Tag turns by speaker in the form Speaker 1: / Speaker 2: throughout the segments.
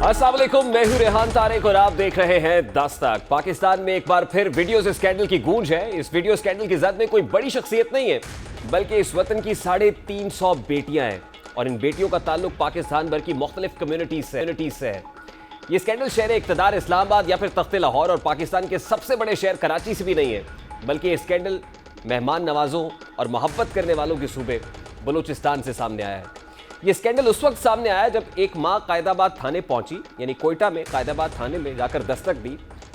Speaker 1: अस्सलाम वालेकुम, मैं हूं रेहान तारिक और आप देख रहे हैं दस्तक। पाकिस्तान में एक बार फिर वीडियो स्कैंडल की गूंज है। इस वीडियो स्कैंडल की जद में कोई बड़ी शख्सियत नहीं है, बल्कि इस वतन की 350 बेटियां हैं और इन बेटियों का ताल्लुक पाकिस्तान भर की मुख्तलिफ कम्युनिटीज से है। ये स्कैंडल शहर इक़्तिदार इस्लामाबाद या फिर तख्ते लाहौर और पाकिस्तान के सबसे बड़े शहर कराची से भी नहीं है, बल्कि ये स्कैंडल मेहमान नवाजों और मोहब्बत करने वालों के सूबे बलूचिस्तान से सामने आया है। ये स्कैंडल उस वक्त सामने आया जब एक मां कायदाबाद थाने पहुंची, यानी कोयटा में कायदाबाद थाने में जाकर दस्तक दी।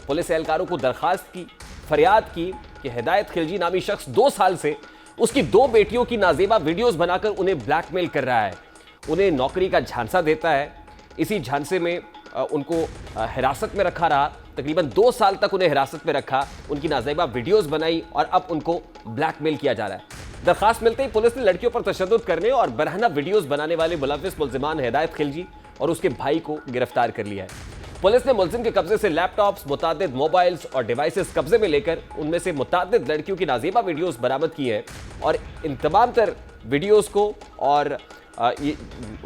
Speaker 1: पुलिस एहलकारों को दरखास्त की, फरियाद की कि हिदायत खिलजी नामी शख्स 2 साल से उसकी 2 बेटियों की नाजेबा वीडियोस बनाकर उन्हें ब्लैकमेल कर रहा है, उन्हें नौकरी का झांसा देता है। इसी झांसे में उनको हिरासत में रखा रहा, तकरीबन 2 साल तक उन्हें हिरासत में रखा, उनकी नाजेबा वीडियोस बनाई और अब उनको ब्लैकमेल किया जा रहा है। दरखास्त मिलते ही पुलिस ने लड़कियों पर तशद्दुद करने और बरहना वीडियोस बनाने वाले मुलविस मुल्जिमान हिदायत खिलजी और उसके भाई को गिरफ्तार कर लिया है। पुलिस ने मुल्जिम के कब्जे से लैपटॉप्स, मुतादिद मोबाइल्स और डिवाइसेस कब्जे में लेकर उनमें से मुतादिद लड़कियों की नाजेबा वीडियोस बरामद की है और इन तमाम तर वीडियोस को और ये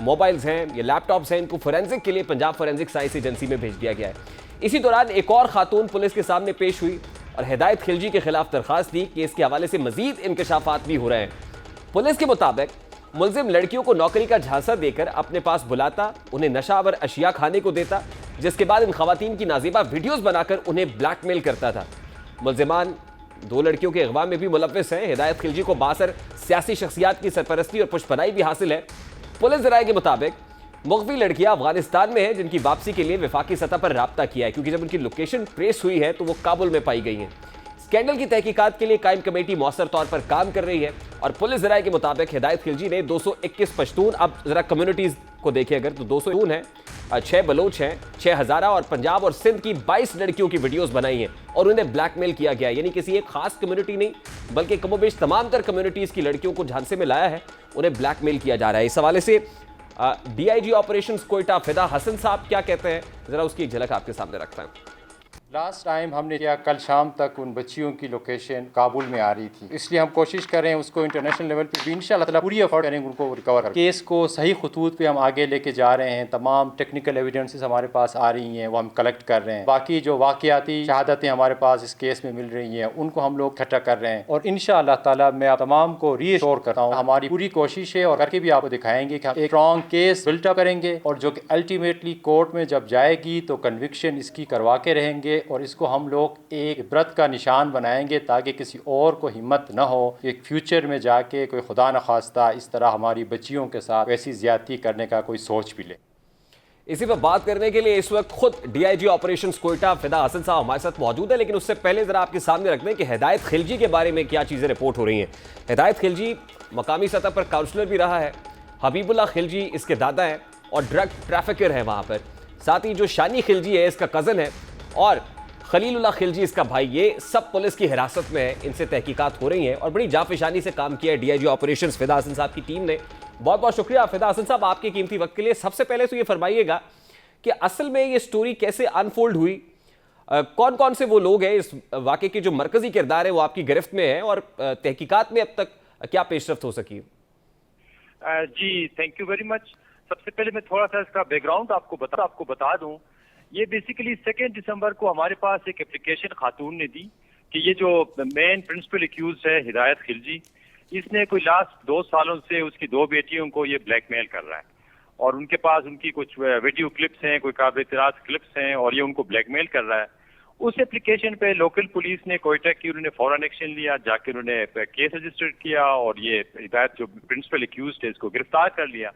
Speaker 1: मोबाइल्स हैं, ये लैपटॉप्स हैं, इनको फोरेंसिक के लिए पंजाब फोरेंसिक साइंस एजेंसी में भेज दिया गया है। इसी दौरान एक और खातून पुलिस के सामने पेश हुई और हिदायत खिलजी के खिलाफ दरखास्त दी कि इसके हवाले से मजीद इंकशाफात भी हो रहे हैं। पुलिस के मुताबिक मुल्जिम लड़कियों को नौकरी का झांसा देकर अपने पास बुलाता, उन्हें नशावर अशिया खाने को देता, जिसके बाद इन खवातीन की नाजीबा वीडियोस बनाकर उन्हें ब्लैकमेल करता था। मुल्जिमान 2 लड़कियों के अगवा में भी मुलव्विस हैं। हिदायत खिलजी को बासर सियासी शख्सियात की सरपरस्ती और पुष्पनाई भी हासिल है। पुलिस ज़राए के मुताबिक मुख्तलिफ लड़कियां अफगानिस्तान में हैं, जिनकी वापसी के लिए वफाकी सतह पर राब्ता किया है, क्योंकि जब उनकी लोकेशन ट्रेस हुई है तो वो काबुल में पाई गई हैं। स्कैंडल की तहकीकात के लिए कायम कमेटी मौसर तौर पर काम कर रही है और पुलिस ज़राए के मुताबिक हिदायत खिलजी ने 221 पश्तून, अब जरा कम्युनिटीज़ को देखें अगर तो 200 हैं, 6 बलोच हैं, 6 हज़ारा और पंजाब और सिंध की 22 लड़कियों की वीडियोस बनाई हैं और उन्हें ब्लैकमेल किया गया है। यानी किसी एक खास कम्युनिटी नहीं, बल्कि कमोबेश तमाम तर कम्युनिटीज़ की लड़कियों को झांसे में लाया है, उन्हें ब्लैकमेल किया जा रहा है। इस हवाले से डीआईजी ऑपरेशंस कोयटा फिदा हसन साहब क्या कहते हैं, जरा उसकी एक झलक आपके सामने रखता है।
Speaker 2: लास्ट टाइम हमने किया, कल शाम तक उन बच्चियों की लोकेशन काबुल में आ रही थी, इसलिए हम कोशिश कर रहे हैं उसको इंटरनेशनल लेवल पे भी इंशाअल्लाह ताला पूरी एफर्ट करेंगे उनको रिकवर कर। केस को सही खतूत पे हम आगे लेके जा रहे हैं। तमाम टेक्निकल एविडेंसेस हमारे पास आ रही हैं, वो हम कलेक्ट कर रहे हैं। बाकी जो वाक़याती शहादतें हमारे पास इस केस में मिल रही हैं, उनको हम लोग इकट्ठा कर रहे हैं और इंशाअल्लाह ताला मैं आप तमाम को रीअश्योर करता हूँ, हमारी पूरी कोशिश है और करके भी आपको दिखाएंगे कि हम एक स्ट्रॉन्ग केस बिल्टअप करेंगे और जो अल्टीमेटली कोर्ट में जब जाएगी तो कन्विक्शन इसकी करवा के रहेंगे और इसको हम लोग एक इबरत का निशान बनाएंगे ताकि किसी और को हिम्मत न हो एक फ्यूचर में जाके कोई खुदा न खास्ता इस तरह हमारी बच्चियों के साथ वैसी ज्यादती करने का कोई सोच भी ले।
Speaker 1: इसी पर बात करने के लिए इस वक्त खुद डीआईजी ऑपरेशंस कोयटा फिदा हसन साहब हमारे साथ मौजूद है, लेकिन उससे पहले जरा आपके सामने रख दें कि हिदायत खिलजी के बारे में क्या चीजें रिपोर्ट हो रही हैं। हिदायत खिलजी मकामी सतह पर काउंसलर भी रहा है, हबीबुल्लाह खिलजी इसके दादा हैं और ड्रग ट्रैफिकर है वहां पर। साथ ही जो शानी खिलजी है इसका कजन है और खलीलुल्लाह खिलजी इसका भाई, ये सब पुलिस की हिरासत में है। इनसे तहकीकात हो रही हैं और बड़ी जाफिशानी से काम किया है डीआईजी ऑपरेशंस फिदा हसन साहब की टीम ने। बहुत बहुत शुक्रिया फिदा हसन साहब आपके कीमती वक्त के लिए। सबसे पहले तो ये फरमाइएगा कि असल में ये स्टोरी कैसे अनफोल्ड हुई, कौन कौन से वो लोग हैं, इस वाक़े के जो मरकजी किरदार है वो आपकी गिरफ्त में है और तहकीकात में अब तक क्या पेशरफ्त हो सकी?
Speaker 3: जी थैंक यू वेरी मच। सबसे पहले मैं थोड़ा सा इसका बैकग्राउंड आपको बता दूं। ये बेसिकली 2 दिसंबर को हमारे पास एक एप्लीकेशन खातून ने दी कि ये जो मेन प्रिंसिपल एक्यूज है हिदायत खिलजी, इसने कोई लास्ट 2 सालों से उसकी 2 बेटियों को ये ब्लैकमेल कर रहा है और उनके पास उनकी कुछ वीडियो क्लिप्स हैं, कोई काबिल इतराज क्लिप्स हैं और ये उनको ब्लैकमेल कर रहा है। उस एप्लीकेशन पे लोकल पुलिस ने कोयटा की उन्होंने फौरन एक्शन लिया, जाके उन्होंने केस रजिस्टर किया और ये हिदायत जो प्रिंसिपल एक्यूज है इसको गिरफ्तार कर लिया।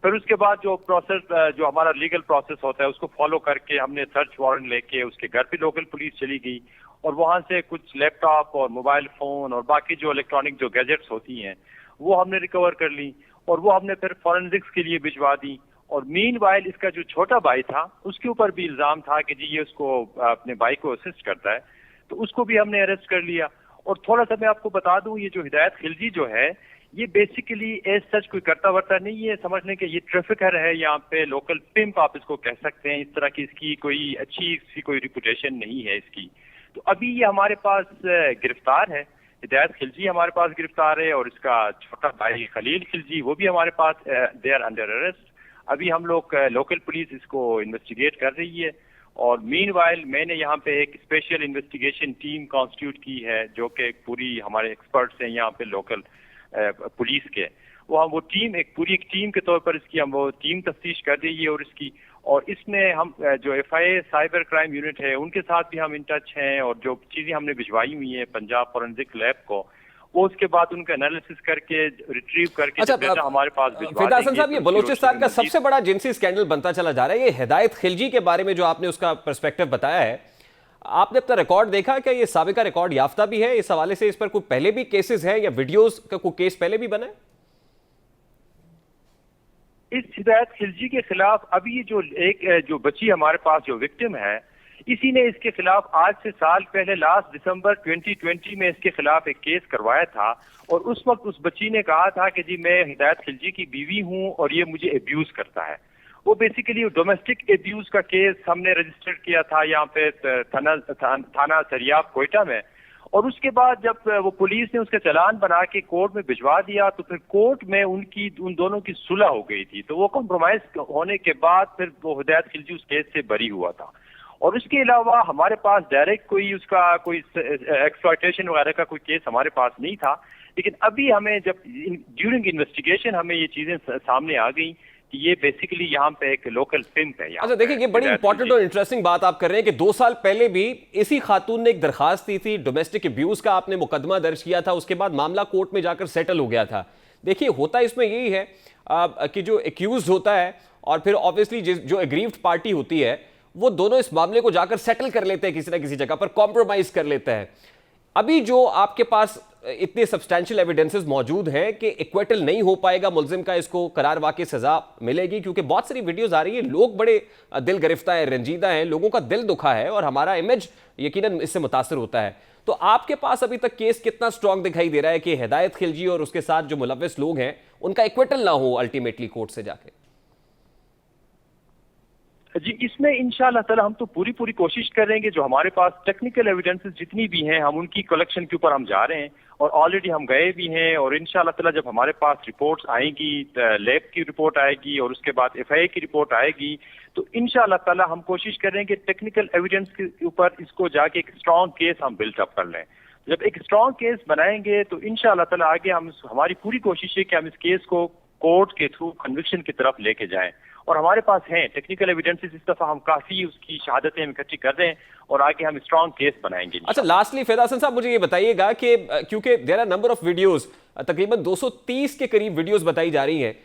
Speaker 3: फिर उसके बाद जो प्रोसेस, जो हमारा लीगल प्रोसेस होता है उसको फॉलो करके हमने सर्च वारंट लेके उसके घर पे लोकल पुलिस चली गई और वहां से कुछ लैपटॉप और मोबाइल फोन और बाकी जो इलेक्ट्रॉनिक जो गैजेट्स होती हैं वो हमने रिकवर कर ली और वो हमने फिर फॉरेंसिक्स के लिए भिजवा दी। और मीनवाइल इसका जो छोटा भाई था उसके ऊपर भी इल्जाम था कि जी ये उसको अपने भाई को असिस्ट करता है, तो उसको भी हमने अरेस्ट कर लिया। और थोड़ा सा मैं आपको बता दूं, ये जो हिदायत खिलजी जो है ये बेसिकली एज सच कोई करता वर्ता नहीं है, समझने के ये ट्रैफिकर है, यहाँ पे लोकल पिम्प आप इसको कह सकते हैं। इस तरह की इसकी कोई अच्छी सी कोई रिपुटेशन नहीं है इसकी। तो अभी ये हमारे पास गिरफ्तार है, हिदायत खिलजी हमारे पास गिरफ्तार है और इसका छोटा भाई खलील खिलजी वो भी हमारे पास, दे आर अंडर अरेस्ट। अभी हम लोग लोकल पुलिस इसको इन्वेस्टिगेट कर रही है। और मीनवाइल मैंने यहाँ पे एक स्पेशल इन्वेस्टिगेशन टीम कॉन्स्टिट्यूट की है, जो कि पूरी हमारे एक्सपर्ट्स हैं यहाँ पे लोकल पुलिस के। वो टीम एक टीम के तौर पर इसकी हम वो टीम तफ्तीश कर रही है। और इसमें हम जो FIA साइबर क्राइम यूनिट है उनके साथ भी हम इन टच हैं, और जो चीज़ें हमने भिजवाई हुई हैं पंजाब फॉरेंसिक लैब को, वो उसके बाद उनका एनालिसिस करके रिट्रीव करके डेटा हमारे पास भिजवा
Speaker 1: फिदा हसन
Speaker 3: देंगे।
Speaker 1: साहब, ये बलूचिस्तान का सबसे बड़ा जिनसी स्कैंडल बनता चला जा रहा है। ये हिदायत खिलजी के बारे में जो आपने उसका पर्सपेक्टिव बताया है, आपने अपना रिकॉर्ड देखा क्या? ये साबिका रिकॉर्ड याफ्ता भी है इस हवाले से? इस पर कोई पहले भी केसेस हैं या वीडियोस का कोई केस पहले भी बना है?
Speaker 3: इस हिदायत खिलजी के खिलाफ अभी जो बच्ची हमारे पास जो विक्टिम है, इसी ने इसके खिलाफ आज से साल पहले लास्ट दिसंबर 2020 में इसके खिलाफ एक केस करवाया था। और उस वक्त उस बच्ची ने कहा था कि जी मैं हिदायत खिलजी की बीवी हूं और ये मुझे अब्यूज करता है। वो बेसिकली डोमेस्टिक अब्यूज का केस हमने रजिस्टर किया था यहाँ पे थाना सरियाब कोयटा में। और उसके बाद जब वो पुलिस ने उसका चालान बना के कोर्ट में भिजवा दिया, तो फिर कोर्ट में उन दोनों की सुलह हो गई थी। तो वो कॉम्प्रोमाइज होने के बाद फिर वो हिदायत खिलजी उस केस से बरी हुआ था। और उसके अलावा हमारे पास डायरेक्ट कोई एक्सप्लॉयटेशन वगैरह का कोई केस हमारे पास नहीं था। लेकिन अभी हमें जब ड्यूरिंग इन्वेस्टिगेशन हमें ये चीजें सामने आ गई कि ये बेसिकली यहाँ पे एक लोकल पिम्प है।
Speaker 1: अच्छा देखिए, ये बड़ी इंपॉर्टेंट और इंटरेस्टिंग बात आप कर रहे हैं कि 2 साल पहले भी इसी खातून ने एक दरखास्त दी थी, डोमेस्टिक अब्यूज का आपने मुकदमा दर्ज किया था, उसके बाद मामला कोर्ट में जाकर सेटल हो गया था। देखिए होता इसमें यही है कि जो एक्यूज होता है और फिर ऑब्वियसली जो एग्रीव्ड पार्टी होती है, वो दोनों इस मामले को जाकर सेटल कर लेते हैं, किसी ना किसी जगह पर कॉम्प्रोमाइज कर लेते हैं। अभी जो आपके पास इतने सब्सटैंशियल एविडेंसेस मौजूद हैं कि इक्वेटल नहीं हो पाएगा मुलजिम का, इसको करार वाक़ई सजा मिलेगी, क्योंकि बहुत सारी वीडियोस आ रही है, लोग बड़े दिल गिरफ्ता है, रंजीदा हैं, लोगों का दिल दुखा है और हमारा इमेज यकीनन इससे मुतासर होता है। तो आपके पास अभी तक केस कितना स्ट्रांग दिखाई दे रहा है कि हिदायत खिलजी और उसके साथ जो मुलव्विस लोग हैं उनका इक्वेटल ना हो अल्टीमेटली कोर्ट से जाके?
Speaker 3: जी, इसमें इंशाअल्लाह ताला हम तो पूरी कोशिश करेंगे। जो हमारे पास टेक्निकल एविडेंसेस जितनी भी हैं, हम उनकी कलेक्शन के ऊपर हम जा रहे हैं और ऑलरेडी हम गए भी हैं। और इंशाअल्लाह ताला जब हमारे पास रिपोर्ट्स आएंगी, लैब की रिपोर्ट आएगी और उसके बाद FIA की रिपोर्ट आएगी, तो इंशाअल्लाह ताला हम कोशिश करेंगे टेक्निकल एविडेंस के ऊपर इसको जाके एक स्ट्रॉन्ग केस हम बिल्टअप कर लें। जब एक स्ट्रॉन्ग केस बनाएंगे तो इंशाअल्लाह ताला आगे हमारी पूरी कोशिश है कि हम इस केस को कोर्ट के थ्रू कन्विक्शन की तरफ लेके जाएं। और हमारे पास हैं टेक्निकल एविडेंसेस, इस दफा हम काफी उसकी शहादतें हम इकट्ठी कर रहे हैं और आगे हम स्ट्रॉन्ग केस बनाएंगे।
Speaker 1: अच्छा, लास्टली फिदा हसन साहब मुझे ये बताइएगा कि क्योंकि there are number of videos, तकरीबन 230 के करीब वीडियोस बताई जा रही हैं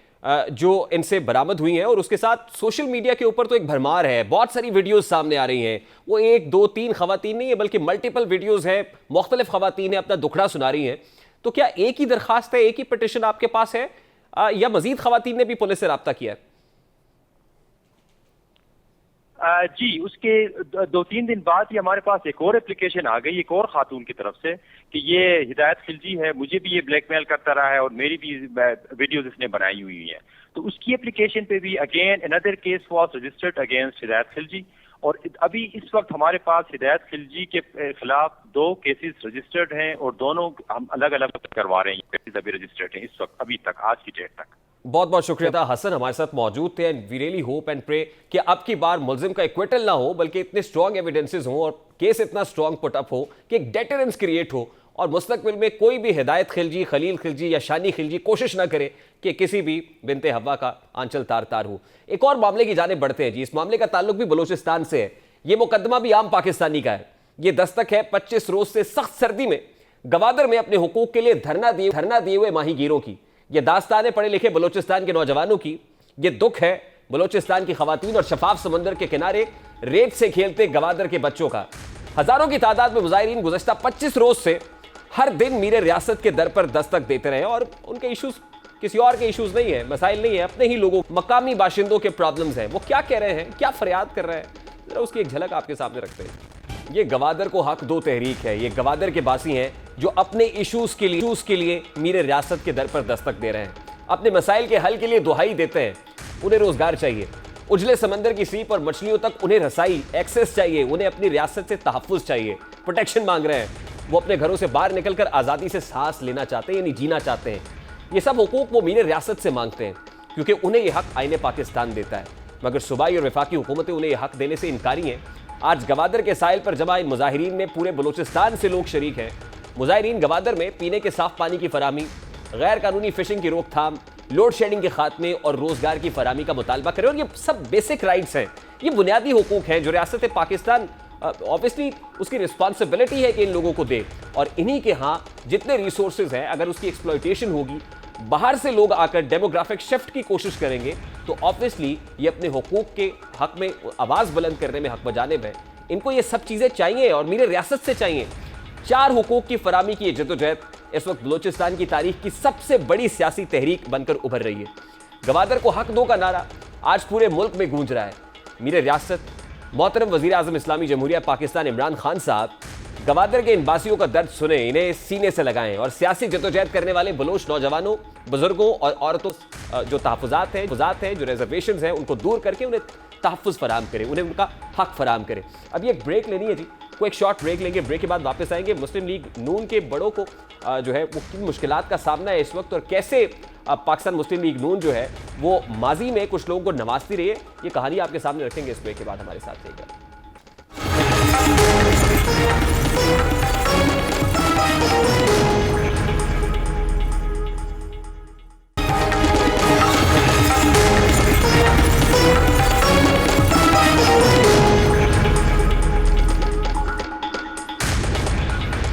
Speaker 1: जो इनसे बरामद हुई हैं, और उसके साथ सोशल मीडिया के ऊपर तो एक भरमार है, बहुत सारी वीडियोस सामने आ रही हैं। वो 1, 2, 3 खवातीन नहीं है बल्कि मल्टीपल वीडियोस हैं, मुख्तलिफ खवातीन अपना दुखड़ा सुना रही हैं। तो क्या एक ही दरखास्त है, एक ही पिटिशन आपके पास है या मजीद खवातीन ने भी पुलिस से रब्ता किया है?
Speaker 3: जी, उसके 2-3 दिन बाद ही हमारे पास एक और एप्लीकेशन आ गई एक और खातून की तरफ से कि ये हिदायत खिलजी है, मुझे भी ये ब्लैकमेल करता रहा है और मेरी भी वीडियोस इसने बनाई हुई है। तो उसकी एप्लीकेशन पे भी again another case was registered against हिदायत खिलजी। और अभी इस वक्त हमारे पास हिदायत खिलजी के खिलाफ 2 केसेस रजिस्टर्ड हैं और दोनों हम अलग अलग करवा रहे हैं। केसेस अभी रजिस्टर्ड हैं इस वक्त, अभी तक, आज की डेट तक।
Speaker 1: बहुत बहुत शुक्रिया था हसन, हमारे साथ मौजूद थे। And we really hope and pray कि अब की बार मुलजिम का इक्वेटल ना हो, बल्कि इतने स्ट्रॉन्ग एविडेंसेस हों और केस इतना स्ट्रॉन्ग पुटअप हो कि एक डेटरेंस क्रिएट हो और मुस्तकबिल में कोई भी हिदायत खिलजी, खलील खिलजी या शानी खिलजी कोशिश ना करे कि किसी भी बिनते हवा का आंचल तार तार हो। एक और मामले की जाने बढ़ते हैं जी। इस मामले का ताल्लुक भी बलोचिस्तान से है। ये मुकदमा भी आम पाकिस्तानी का है। ये दस्तक है 25 रोज से सख्त सर्दी में गवादर में अपने हुकूक के लिए धरना दिए हुए माहीगीरों की। ये दास्तान है पढ़े लिखे बलोचिस्तान के नौजवानों की। ये दुख है बलोचिस्तान की खवातीन और शफाफ समंदर के किनारे रेत से खेलते गवादर के बच्चों का। हजारों की तादाद में मुजाहिरीन गुज़श्ता 25 रोज से हर दिन मीरे रियासत के दर पर दस्तक देते रहे और उनके इशूज किसी और के इशूज नहीं है, मसाइल नहीं है, अपने ही लोगों, मकामी बाशिंदों के प्रॉब्लम्स हैं। वो क्या कह रहे हैं, क्या फरियाद कर रहे हैं, जरा उसकी एक झलक आपके सामने रखते हैं। ये गवादर को हक दो तहरीक है। ये गवादर के बासी हैं जो अपने इशूज के लिए मीरे रियासत के दर पर दस्तक दे रहे हैं, अपने मसाइल के हल के लिए दुहाई देते हैं। उन्हें रोजगार चाहिए, उजले समंदर की सीप और मछलियों तक उन्हें रसाई, एक्सेस चाहिए, उन्हें अपनी रियासत से तहफ़्फ़ुज़ चाहिए, प्रोटेक्शन मांग रहे हैं। वो अपने घरों से बाहर निकलकर आज़ादी से सांस लेना चाहते हैं, यानी जीना चाहते हैं। ये सब हुकूक वो मीरे रियासत से मांगते हैं। क्योंकि उन्हें यह हक आईने पाकिस्तान देता है। मगर सूबाई और वफाकी हुकूमतें उन्हें यह हक देने से इनकारी हैं। आज गवादर के साहिल पर जमा इन मुजाहिरीन में पूरे बलूचिस्तान से लोग शरीक हैं। मुजाहिरीन गवादर में पीने के साफ पानी की फराहमी, गैर कानूनी फिशिंग की रोकथाम, लोड शेडिंग के खात्मे और रोजगार की फराहमी का मुतालबा करें। और ये सब बेसिक राइट्स हैं, ये बुनियादी हुकूक हैं जो रियासत पाकिस्तान ऑब्वियसली उसकी रिस्पॉन्सिबिलिटी है कि इन लोगों को दे। और इन्हीं के यहाँ जितने रिसोर्सेज हैं, अगर उसकी एक्सप्लॉयटेशन होगी, बाहर से लोग आकर डेमोग्राफिक शिफ्ट की कोशिश करेंगे, तो ऑब्वियसली ये अपने हुकूक के हक में आवाज़ बुलंद करने में हक बजाने में इनको ये सब चीज़ें चाहिए और मेरे रियासत से चाहिए। 4 हुकूक की फराहमी की जद्दोजहद इस वक्त बलूचिस्तान की तारीख की सबसे बड़ी सियासी तहरीक बनकर उभर रही है। गवादर को हक दो का नारा आज पूरे मुल्क में गूंज रहा है। मेरे रियासत मोहतरम वज़ीर आज़म इस्लामी जमहूरिया पाकिस्तान इमरान खान साहब गवादर के इन बासियों का दर्द सुने, इन्हें सीने से लगाएं और सियासी जद्दोजहद करने वाले बलोच नौजवानों, बुजुर्गों और औरतों जो तहफ़्फ़ुज़ात हैं, जो रिजर्वेशंस हैं, उनको दूर करके उन्हें तहफ़्फ़ुज़ फराहम करें, उन्हें उनका हक फराहम करें। अब ये एक ब्रेक लेनी है जी, कोई एक शॉर्ट ब्रेक लेंगे, ब्रेक के बाद वापस आएंगे। मुस्लिम लीग नून के बड़ों को जो है वो किन मुश्किलात का सामना है इस वक्त और कैसे पाकिस्तान मुस्लिम लीग नून जो है वो माजी में कुछ लोगों को नवाजती रही है, ये कहानी आपके सामने रखेंगे इस ब्रेक के बाद। हमारे साथ रहिएगा।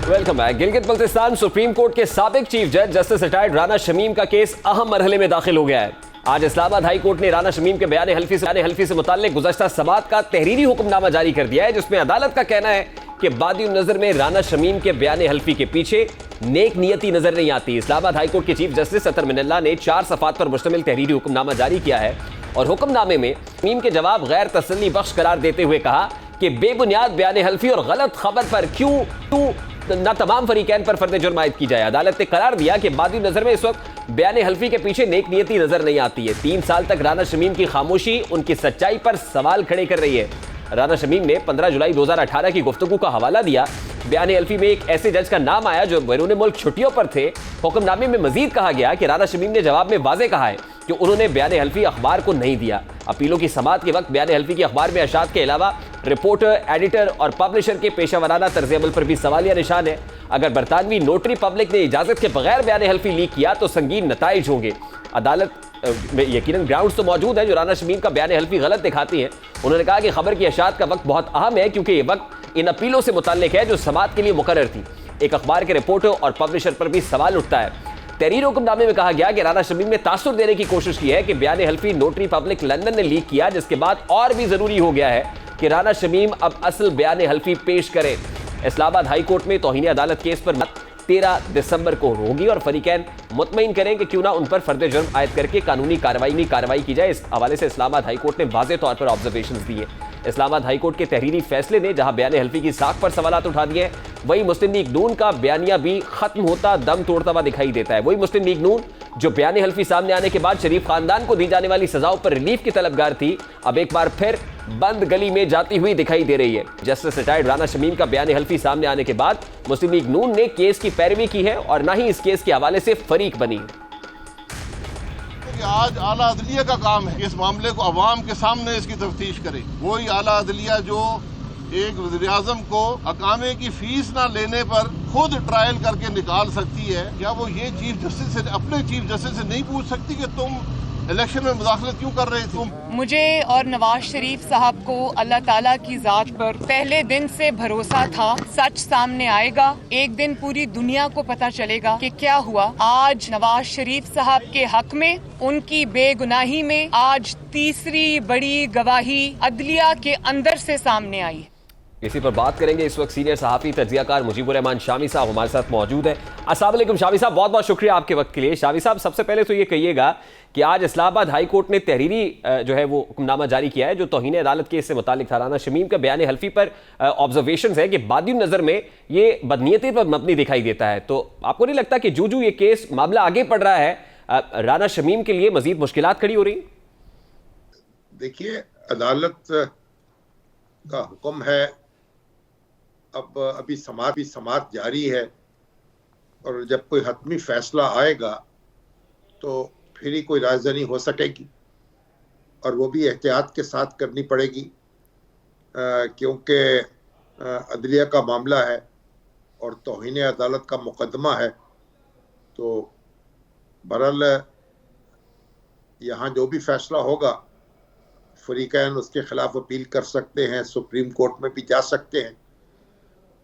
Speaker 1: Welcome back. Gilgit Baltistan supreme court के साबिक चीफ जज जस्टिस रिटायर्ड राना शमीम का केस अहम मरहले में दाखिल हो गया है। आज इस्लामाबाद हाई कोर्ट ने राना शमीम के बयान हल्फी से मुताल्लिक गुज़श्ता समात का तहरीरी हुक्मनामा जारी कर दिया है, जिसमें अदालत का कहना है कि बादी नजर में राना शमीम के बयान हल्फी के पीछे नेक नियति नजर नहीं आती। इस्लामाबाद हाई कोर्ट के चीफ जस्टिस अतर मिनल्ला ने 4 सफ़ात पर मुश्तमिल तहरीरी हुक्मनामा जारी किया है और हुक्मनामे में शमीम के जवाब गैर तसल्ली बख्श करार देते हुए कहा कि बेबुनियाद बयान हल्फी और गलत खबर पर क्यों न तमाम फरीकैन पर फर्द जुर्म आयद की जाए। अदालत ने करार दिया कि बादी नजर में इस वक्त बयान हल्फी के पीछे नेक नियति नजर नहीं आती है। 3 साल तक राना शमीम की खामोशी उनकी सच्चाई पर सवाल खड़े कर रही है। राना शमीम ने 15 जुलाई 2018 की गुफ्तगू का हवाला दिया। बयान हल्फी में एक ऐसे जज का नाम आया जो बैरून मुल्क छुट्टियों पर थे। हुक्मनामे में मजीद कहा गया कि राना शमीम ने जवाब में वाज़ेह कहा है कि उन्होंने बयान हल्फी अखबार को नहीं दिया। अपीलों की समाअत के वक्त बयान हल्फी की अखबार में अशात के अलावा रिपोर्टर, एडिटर और पब्लिशर के पेशा वराना तर्ज अमल पर भी सवालिया निशान है। अगर बरतानवी नोटरी पब्लिक ने इजाजत के बगैर बयान हल्फी लीक किया तो संगीन नताइज होंगे। अदालत में यकीनन ग्राउंड्स तो मौजूद है जो राना शमीम का बयान हल्फी गलत दिखाती हैं। उन्होंने कहा कि खबर की अशात का वक्त बहुत अहम है क्योंकि ये वक्त इन अपीलों से मुताल्लिक है जो समाअत के लिए मुकर्रर थी। एक अखबार के रिपोर्टर और पब्लिशर पर भी सवाल उठता है। तहरीर हुक्मनामे में कहा गया कि राना शमीम ने तासुर देने की कोशिश की है कि बयान हल्फी नोटरी पब्लिक लंदन ने लीक किया, जिसके बाद और भी जरूरी हो गया है कि राना शमीम अब असल बयान हल्फी पेश करें। इस्लामाबाद हाई कोर्ट में तौहीन अदालत केस पर 13 दिसंबर को होगी और फरीकैन मुतमईन करें कि क्यों ना उन पर फर्द जुर्म आयद करके कानूनी कार्रवाई की जाए। इस हवाले से इस्लामाबाद हाई कोर्ट ने वाज़ेह तौर पर ऑब्जर्वेशंस दिए। इस्लामाबाद हाई कोर्ट के तहरीरी फैसले ने जहां बयान हल्फी की साख पर सवालात उठा दिए हैं, वही मुस्लिम लीग नून का बयानिया भी खत्म होता दम तोड़ता हुआ दिखाई देता है। वही मुस्लिम लीग नून जो बयान हल्फी सामने आने के बाद शरीफ खानदान को दी जाने वाली सजाओं पर रिलीफ की तलबगार थी, अब एक बार फिर बंद गली में जाती हुई दिखाई दे रही है। जस्टिस रिटायर्ड राना शमीम का बयान हल्फी सामने आने के बाद मुस्लिम लीग नून ने केस की पैरवी की है और ना ही इस केस के हवाले से फरीक बनी।
Speaker 4: आज आला अदलिया का काम है इस मामले को अवाम के सामने इसकी तफ्तीश करे। वही आला अदलिया जो एक वज़ीर आज़म को अकामे की फीस ना लेने पर खुद ट्रायल करके निकाल सकती है, क्या वो ये चीफ जस्टिस से अपने चीफ जस्टिस से नहीं पूछ सकती कि तुम इलेक्शन में मुदाखलत क्यों कर रहे थे?
Speaker 5: मुझे और नवाज शरीफ साहब को अल्लाह ताला की ज़ात पर पहले दिन से भरोसा था। सच सामने आएगा, एक दिन पूरी दुनिया को पता चलेगा कि क्या हुआ। आज नवाज शरीफ साहब के हक में, उनकी बेगुनाही में आज तीसरी बड़ी गवाही अदलिया के अंदर से सामने आई।
Speaker 1: इसी पर बात करेंगे। इस वक्त सीनियर सहाफ़ी तज्ज़ियाकार मुजीबुर रहमान शामी साहब हमारे साथ मौजूद हैं। अस्सलाम वालेकुम शामी साहब, बहुत बहुत शुक्रिया आपके वक्त के लिए। शामी साहब, सबसे पहले तो ये कहिएगा कि आज इस्लामाबाद हाई कोर्ट ने तहरीरी जो है वो हुक्मनामा जारी किया है जो तौहीन अदालत केस से मुतालिक था। राना शमीम का बयान हल्फी पर ऑब्जर्वेशन है कि बादी नज़र में ये बदनीयती पर मबनी दिखाई देता है, तो आपको नहीं लगता कि जो ये केस मामला आगे बढ़ रहा है, राना शमीम के लिए मजीद मुश्किलात खड़ी हो रही?
Speaker 6: देखिए, अदालत का हुक्म है, अब अभी समाअत जारी है और जब कोई हतमी फैसला आएगा तो फिर ही कोई राजधानी हो सकेगी, और वो भी एहतियात के साथ करनी पड़ेगी, क्योंकि अदलिया का मामला है और तौहीन अदालत का मुकदमा है। तो बहरहाल यहाँ जो भी फैसला होगा, फरीकैन उसके खिलाफ अपील कर सकते हैं, सुप्रीम कोर्ट में भी जा सकते हैं।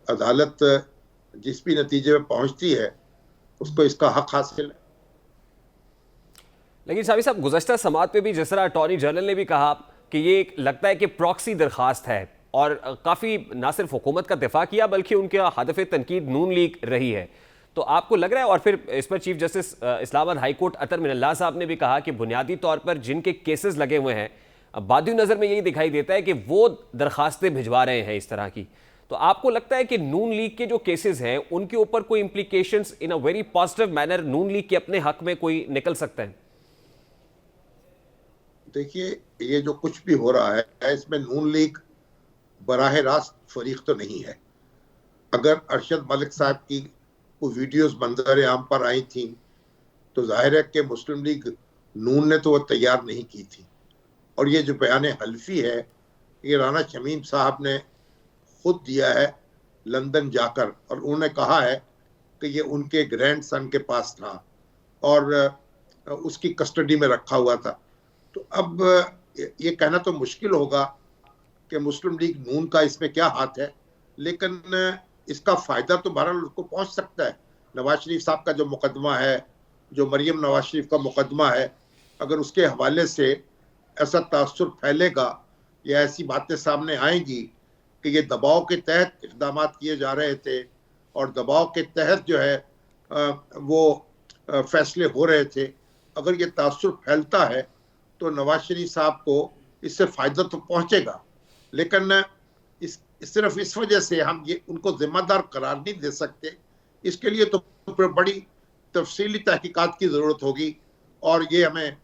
Speaker 6: अदालत जिस भी नतीजे में पहुंचती है उसको इसका हक हासिल है।
Speaker 1: लेकिन शामी साहब, गुज़श्ता समात पे भी जिस तरह अटॉर्नी जनरल ने भी कहा कि ये लगता है कि प्रॉक्सी दरखास्त है, और काफ़ी ना सिर्फ हुकूमत का दिफा किया बल्कि उनका हदफ तनकीद नून लीग रही है, तो आपको लग रहा है, और फिर इस पर chief justice Islamabad high court Athar Minallah साहब ने भी कहा कि बुनियादी तौर पर जिनके केसेस लगे हुए हैं, बादी नज़र में यही दिखाई देता है कि वो दरखास्तें भिजवा रहे हैं इस तरह की, तो आपको लगता है कि नून लीग के जो केसेस हैं उनके ऊपर कोई implications in a very positive manner Noon league के अपने हक में कोई निकल सकता है?
Speaker 6: देखिए, ये जो कुछ भी हो रहा है इसमें नून लीग बराह रास्त फरीक तो नहीं है। अगर अरशद मलिक साहब की वो वीडियोस मंजर आम पर आई थी तो जाहिर है कि मुस्लिम लीग नून ने तो वो तैयार नहीं की थी। और ये जो बयान हल्फी है ये राना शमीम साहब ने खुद दिया है लंदन जाकर, और उन्होंने कहा है कि ये उनके ग्रैंडसन के पास था और उसकी कस्टडी में रखा हुआ था। तो अब ये कहना तो मुश्किल होगा कि मुस्लिम लीग नून का इसमें क्या हाथ है, लेकिन इसका फ़ायदा तो बहरहाल उसको पहुंच सकता है। नवाज शरीफ साहब का जो मुकदमा है, जो मरियम नवाज शरीफ का मुकदमा है, अगर उसके हवाले से ऐसा तासुर फैलेगा या ऐसी बातें सामने आएंगी कि ये दबाव के तहत इक़दाम किए जा रहे थे और दबाव के तहत जो है वो फैसले हो रहे थे, अगर ये तासुर फैलता है तो नवाज शरीफ साहब को इससे फ़ायदा तो पहुंचेगा, लेकिन सिर्फ इस वजह से हम ये उनको जिम्मेदार करार नहीं दे सकते। इसके लिए तो बड़ी तफसीली तहकीकात की ज़रूरत होगी और ये हमें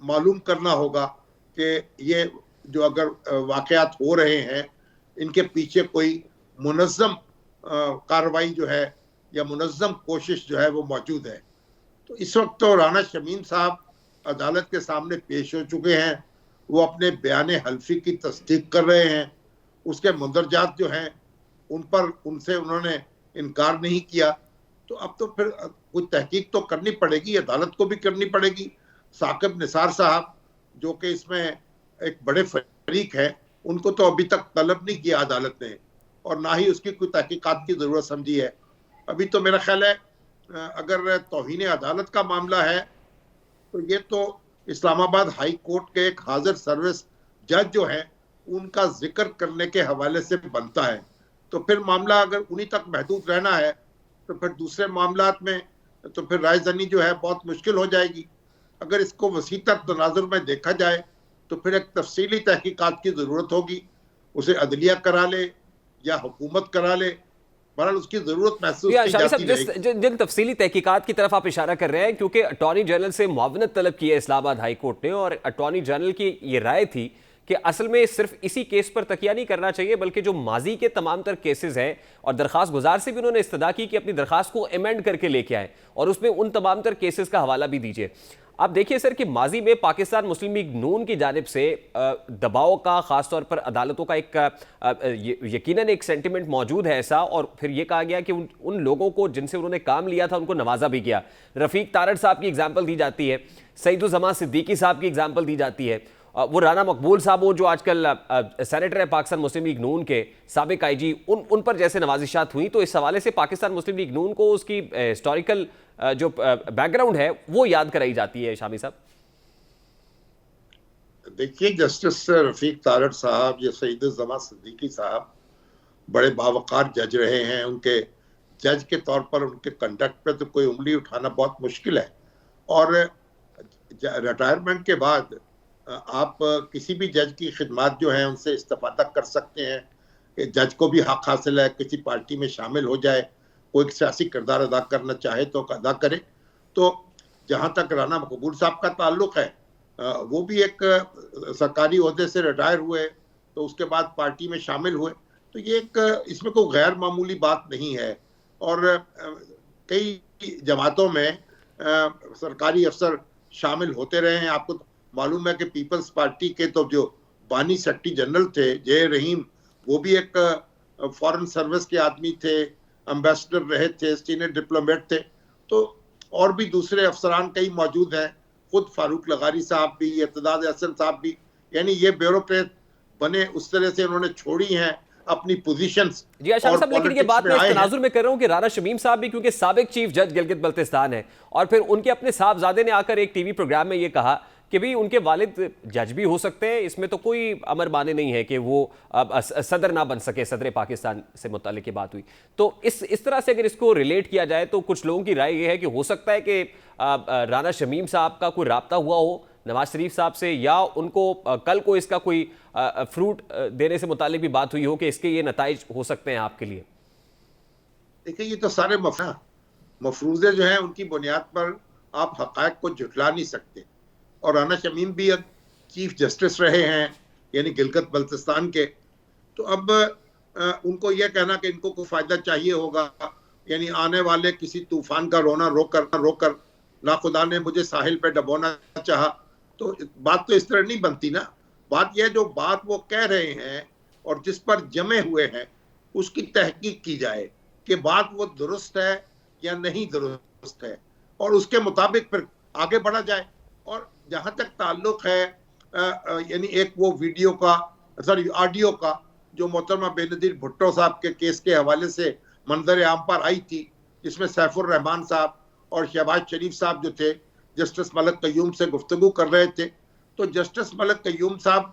Speaker 6: मालूम करना होगा कि ये जो अगर वाक़यात हो रहे हैं इनके पीछे कोई मुनज़्ज़म कार्रवाई जो है या मुनज़्ज़म कोशिश जो है वो मौजूद है। तो इस वक्त तो राना शमीम साहब अदालत के सामने पेश हो चुके हैं, वो अपने बयान हल्फी की तस्दीक कर रहे हैं, उसके मंदरजात जो हैं उन पर उनसे उन्होंने इनकार नहीं किया। तो अब तो फिर कुछ तहकीक तो करनी पड़ेगी, अदालत को भी करनी पड़ेगी। साकिब निसार साहब जो कि इसमें एक बड़े फरीक हैं, उनको तो अभी तक तलब नहीं किया अदालत ने और ना ही उसकी कोई तहकीकात की ज़रूरत समझी है। अभी तो मेरा ख्याल है अगर तौहीन अदालत का मामला है तो ये तो इस्लामाबाद हाई कोर्ट के एक हाजिर सर्विस जज जो है उनका जिक्र करने के हवाले से बनता है। तो फिर मामला अगर उन्हीं तक महदूद रहना है तो फिर दूसरे मामलात में तो फिर रायज़नी जो है बहुत मुश्किल हो जाएगी। अगर इसको वसीतर तनाजुर में देखा जाए तो फिर एक तफसीली तहकीकात की ज़रूरत होगी, उसे अदलिया करा ले या हुकूमत करा ले, बहरहाल उसकी ज़रूरत महसूस की जाती रहेगी।
Speaker 1: जिन तफसीली तहकीकात की तरफ आप इशारा कर रहे हैं, क्योंकि अटॉर्नी जनरल से मुआवनत तलब की है इस्लामाबाद हाई कोर्ट ने और अटॉर्नी जनरल की ये राय थी कि असल में सिर्फ इसी केस पर तकिया नहीं करना चाहिए बल्कि जो माजी के तमाम तर केसेस हैं, और दरखास्त गुजार से भी उन्होंने इस्तदा की कि अपनी दरखास्त को अमेंड करके लेके आए और उसमें उन तमाम तर केसेस का हवाला भी दीजिए। आप देखिए सर कि माजी में पाकिस्तान मुस्लिम लीग नून की जानिब से दबाव का, ख़ासतौर पर अदालतों का एक यकीनन एक सेंटिमेंट मौजूद है ऐसा, और फिर ये कहा गया कि उन लोगों को जिनसे उन्होंने काम लिया था उनको नवाजा भी गया। रफ़ीक तारड़ साहब की एग्जाम्पल दी जाती है, सईदुज़्ज़मान सिद्दीकी साहब की एग्जाम्पल दी जाती है, वो राना मकबूल साहब वो जो आजकल सेनेटर है पाकिस्तान मुस्लिम लीग नून के साबिक आईजी, उन पर जैसे नवाजिशात हुई। तो इस हवाले से पाकिस्तान मुस्लिम लीग नून को उसकी हिस्टोरिकल जो बैकग्राउंड है वो याद कराई जाती है। शामी साहब
Speaker 6: देखिए, जस्टिस रफ़ीक तारड़ साहब या सईदुज़्ज़मान सिद्दीकी साहब बड़े बावकार जज रहे हैं। उनके जज के तौर पर उनके कंडक्ट पे तो कोई उंगली उठाना बहुत मुश्किल है, और रिटायरमेंट के बाद आप किसी भी जज की खिदमत जो है उनसे इस्तेफादा कर सकते हैं कि जज को भी हक हासिल है किसी पार्टी में शामिल हो जाए, कोई सियासी किरदार अदा करना चाहे तो अदा करे। तो जहाँ तक राना मकबूल साहब का ताल्लुक है, वो भी एक सरकारी ओहदे से रिटायर हुए तो उसके बाद पार्टी में शामिल हुए, तो ये एक इसमें कोई गैर मामूली बात नहीं है। और कई जमातों में सरकारी अफसर शामिल होते रहे हैं। आपको मालूम है कि पीपल्स पार्टी के तो जो बानी सेक्रेटरी जनरल थे जय रहीम, वो भी एक फॉरेन सर्विस के आदमी थे, एम्बेसडर रहे थे, सीनियर डिप्लोमेट थे। तो और भी दूसरे अफसरान कई मौजूद हैं, खुद फारूक लगारी साहब भी, इर्तदाद हसन साहब भी, यानी ये ब्यूरोक्रेट बने उस तरह से उन्होंने छोड़ी हैं अपनी पोजीशंस।
Speaker 1: जी शामिल साहब, लेकिन ये बात मैं इस तनाजुर में कर रहा हूं कि राना शमीम साहब भी क्योंकि साबिक चीफ जज गिलगित बल्तिस्तान है, और फिर उनके अपने साहबजादे ने आकर एक टीवी प्रोग्राम में ये कहा कि भाई उनके वालिद जज भी हो सकते हैं, इसमें तो कोई अमर माने नहीं है कि वो सदर ना बन सके, सदर पाकिस्तान से मुतालिक की बात हुई। तो इस तरह से अगर इसको रिलेट किया जाए तो कुछ लोगों की राय ये है कि हो सकता है कि राना शमीम साहब का कोई राब्ता हुआ हो नवाज शरीफ साहब से, या उनको कल को इसका कोई फ्रूट देने से मुतालिक भी बात हुई हो कि इसके ये नताइज हो सकते हैं आपके लिए।
Speaker 6: देखिए, ये तो सारे मफरूजे जो हैं उनकी बुनियाद पर आप हक़ाइक़ को झुठला नहीं सकते। और राना शमीम भी अब चीफ जस्टिस रहे हैं, यानी गिलगित बल्तिस्तान के। तो अब उनको यह कहना कि इनको कोई फ़ायदा चाहिए होगा, यानी आने वाले किसी तूफान का रोना रोकर ना खुदा ने मुझे साहिल पे डबोना चाहा, तो बात तो इस तरह नहीं बनती ना। बात यह जो बात वो कह रहे हैं और जिस पर जमे हुए हैं उसकी तहकीक की जाए कि बात वो दुरुस्त है या नहीं दुरुस्त है, और उसके मुताबिक फिर आगे बढ़ा जाए। और जहाँ तक ताल्लुक है यानी एक वो वीडियो का, सॉरी ऑडियो का, जो मोहतरमा बेनज़ीर भुट्टो साहब के केस के हवाले से मंजर आम पर आई थी, जिसमें सैफुर रहमान साहब और शहबाज शरीफ साहब जो थे जस्टिस मलिक क़य्यूम से गुफ्तगू कर रहे थे। तो जस्टिस मलिक क़य्यूम साहब